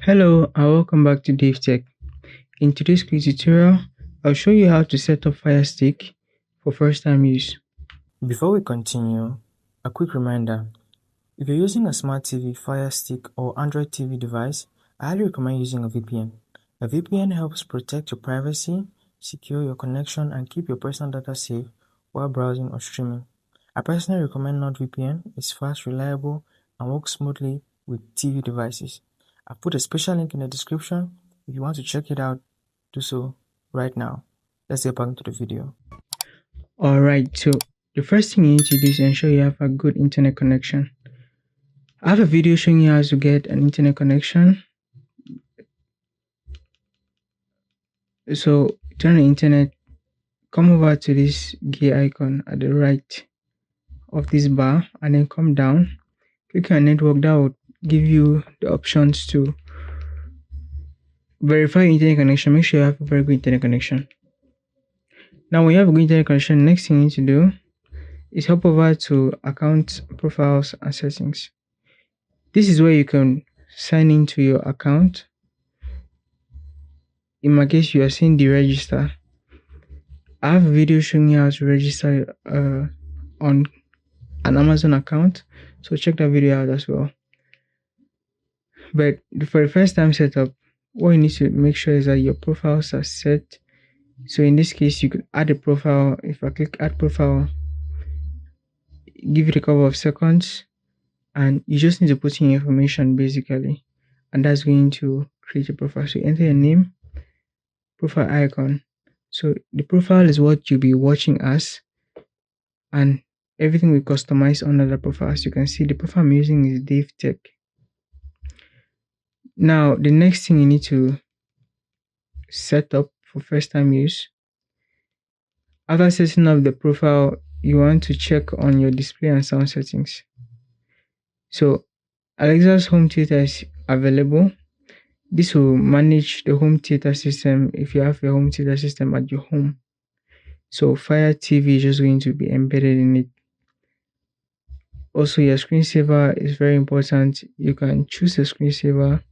Hello and welcome back to DaveTech. In today's quick tutorial, I'll show you how to set up Firestick for first time use. Before we continue, a quick reminder. If you're using a smart TV, Fire Stick, or Android TV device, I highly recommend using a VPN. A VPN helps protect your privacy, secure your connection, and keep your personal data safe while browsing or streaming. I personally recommend NordVPN. It's fast, reliable, and works smoothly with TV devices. I've put a special link in the description. If you want to check it out, do so right now. Let's get back into the video. Alright, so the first thing you need to do is ensure you have a good internet connection. I have a video showing you how to get an internet connection. So turn on the internet, come over to this gear icon at the right of this bar and then come down. Click on network. That would give you the options to verify your internet connection. Make sure you have a very good internet connection. Now when you have a good internet connection, the next thing you need to do is hop over to account profiles and settings. This is where you can sign into your account. In my case, you are seeing the register. I have a video showing you how to register on an Amazon account, so check that video out as well. But for the first time setup, what you need to make sure is that your profiles are set. So in this case, you could add a profile. If I click add profile, give it a couple of seconds, and you just need to put in your information basically, and that's going to create a profile. So enter your name, profile icon. So the profile is what you'll be watching as, and everything we customize under the profile. As you can see, the profile I'm using is DaveTech. Now the next thing you need to set up for first time use, after setting up the profile, you want to check on your display and sound settings. So Alexa's home theater is available. This will manage the home theater system if you have a home theater system at your home. So Fire TV is just going to be embedded in it. Also, your screensaver is very important. You can choose a screensaver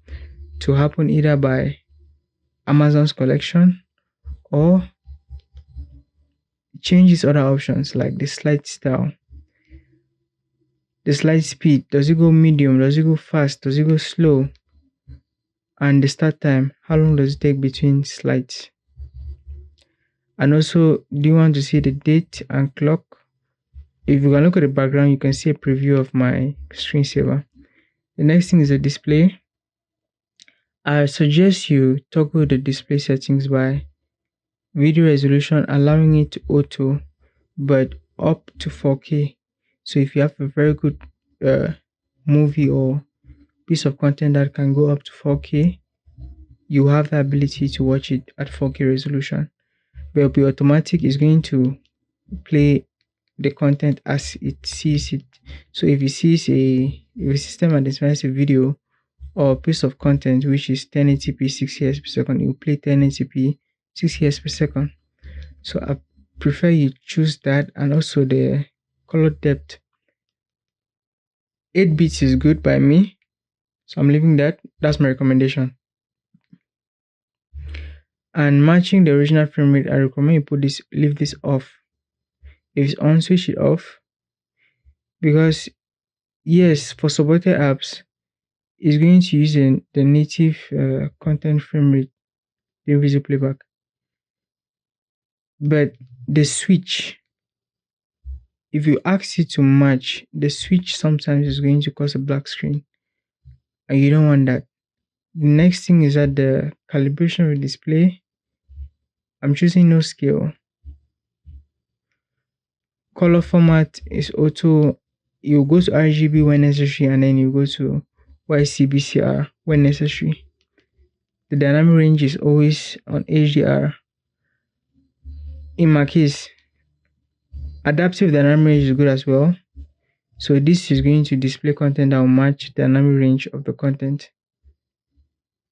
to happen either by Amazon's collection or change these other options like the slide style, the slide speed. Does it go medium? Does it go fast? Does it go slow? And the start time, how long does it take between slides? And also, do you want to see the date and clock? If you can look at the background, you can see a preview of my screensaver. The next thing is the display. I suggest you toggle the display settings by video resolution, allowing it to auto, but up to 4K. So if you have a very good movie or piece of content that can go up to 4K, you have the ability to watch it at 4K resolution. But the automatic is going to play the content as it sees it. So if it sees if a system identifies a video or a piece of content which is 1080p 60 Hz per second, it will play 1080p 60 Hz per second. So I prefer you choose that, and also the color depth. 8 bits is good by me, so I'm leaving that. That's my recommendation. And matching the original frame rate, I recommend you leave this off. If it's on, switch it off, because yes, for supported apps, it's going to use the native content frame rate, the invisible playback. But the switch, if you ask it to match, the switch sometimes is going to cause a black screen, and you don't want that. The next thing is that the calibration of the display, I'm choosing no scale. Color format is auto. You go to RGB when necessary, and then you go to YCBCR when necessary. The dynamic range is always on HDR. In my case, adaptive dynamic range is good as well. So this is going to display content that will match the dynamic range of the content.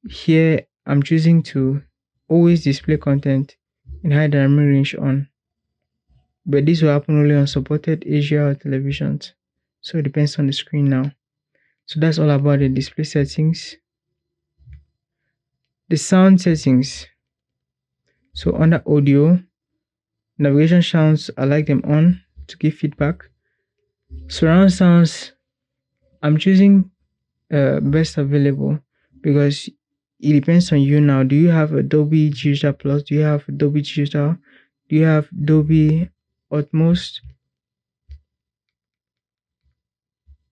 Here, I'm choosing to always display content in high dynamic range on. But this will happen only on supported HDR televisions. So it depends on the screen now. So that's all about the display settings. The sound settings. So under audio, navigation sounds, I like them on to give feedback. Surround sounds, I'm choosing best available because it depends on you now. Do you have Adobe Digital Plus? Do you have Adobe Digital? Do you have Dolby Atmos?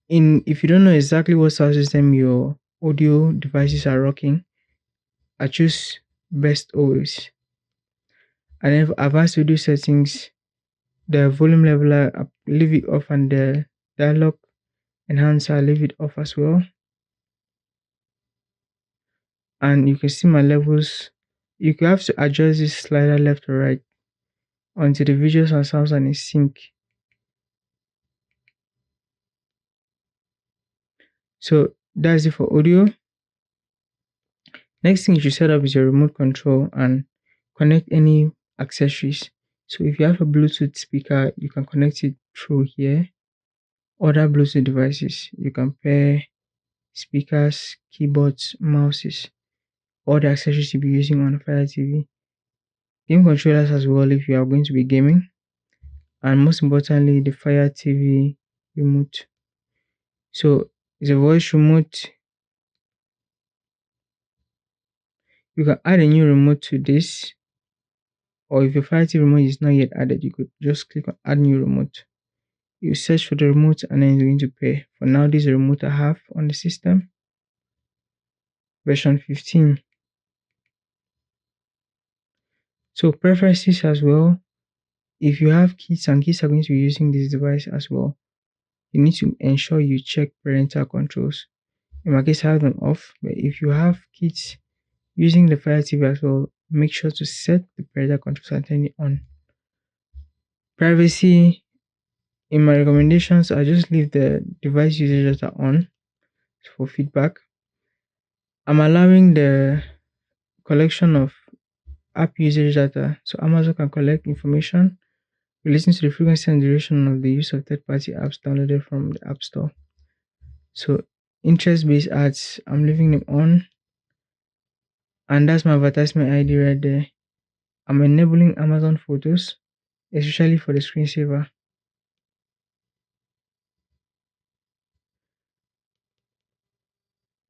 If you don't know exactly what sound system your audio devices are rocking, I choose best always. And then for advanced audio settings, the volume leveler, I leave it off, and the dialogue enhancer, I leave it off as well. And you can see my levels. You can have to adjust this slider left or right until the visuals and sounds are in sync. So that's it for audio. Next thing you should set up is your remote control and connect any accessories. So if you have a Bluetooth speaker, you can connect it through here. Other Bluetooth devices, you can pair speakers, keyboards, mouses, all the accessories you'll be using on Fire TV. Game controllers as well if you are going to be gaming. And most importantly, the Fire TV remote. So it's a voice remote. You can add a new remote to this, or if your Fire TV remote is not yet added, you could just click on add new remote. You search for the remote and then you're going to pair. For now, this is the remote I have on the system, version 15. So preferences as well. If you have kids and kids are going to be using this device as well, you need to ensure you check parental controls. In my case, I have them off, but if you have kids using the Fire TV as well, make sure to set the parental controls and turn it on. Privacy, in my recommendations, I just leave the device usage data on for feedback. I'm allowing the collection of app usage data, so Amazon can collect information relating to the frequency and duration of the use of third-party apps downloaded from the App Store. So interest-based ads, I'm leaving them on, and that's my advertisement ID right there. I'm enabling Amazon Photos, especially for the screensaver.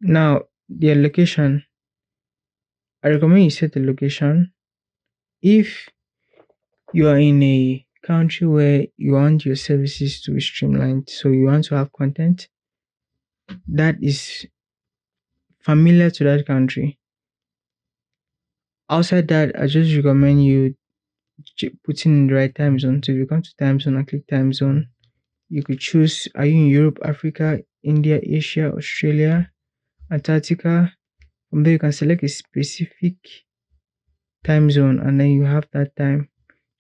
Now, the location, I recommend you set the location. If you are in a country where you want your services to be streamlined, so you want to have content that is familiar to that country. Outside that, I just recommend you putting in the right time zone. So if you come to time zone and click time zone, you could choose, are you in Europe, Africa, India, Asia, Australia, Antarctica? From there, you can select a specific time zone and then you have that time.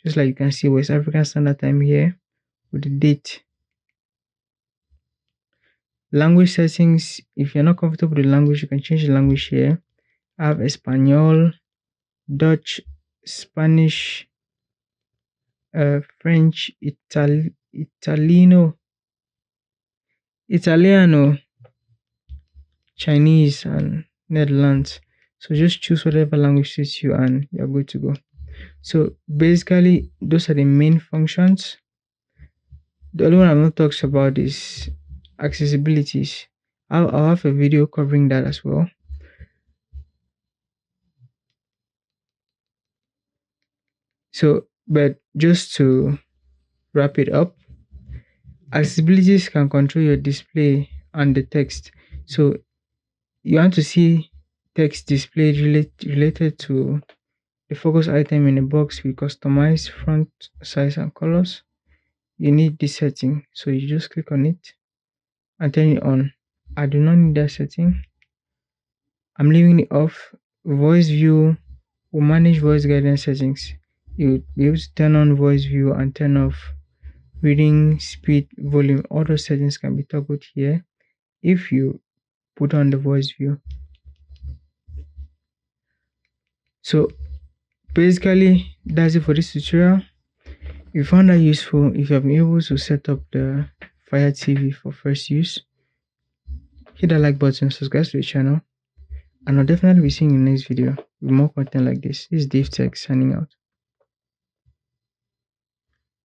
Just like you can see West African Standard Time here with the date. Language settings, if you're not comfortable with the language, you can change the language here. I have Espanol, Dutch, Spanish, French, Italiano, Chinese, and Netherlands. So just choose whatever language suits you and you're good to go. So basically, those are the main functions. The only one I've not talked about is accessibilities. I'll have a video covering that as well. So, but just to wrap it up, accessibilities can control your display and the text. So you want to see text displayed related to the focus item in a box with customized font size and colors. You need this setting, so you just click on it and turn it on. I do not need that setting. I'm leaving it off. Voice view will manage voice guidance settings. You'll be able to turn on voice view and turn off reading speed, volume. All those settings can be toggled here if you put on the voice view. So basically, that's it for this tutorial. If you found that useful, if you have been able to set up the Fire TV for first use, hit that like button, subscribe to the channel. And I'll definitely be seeing you in the next video with more content like this. This is DaveTech signing out.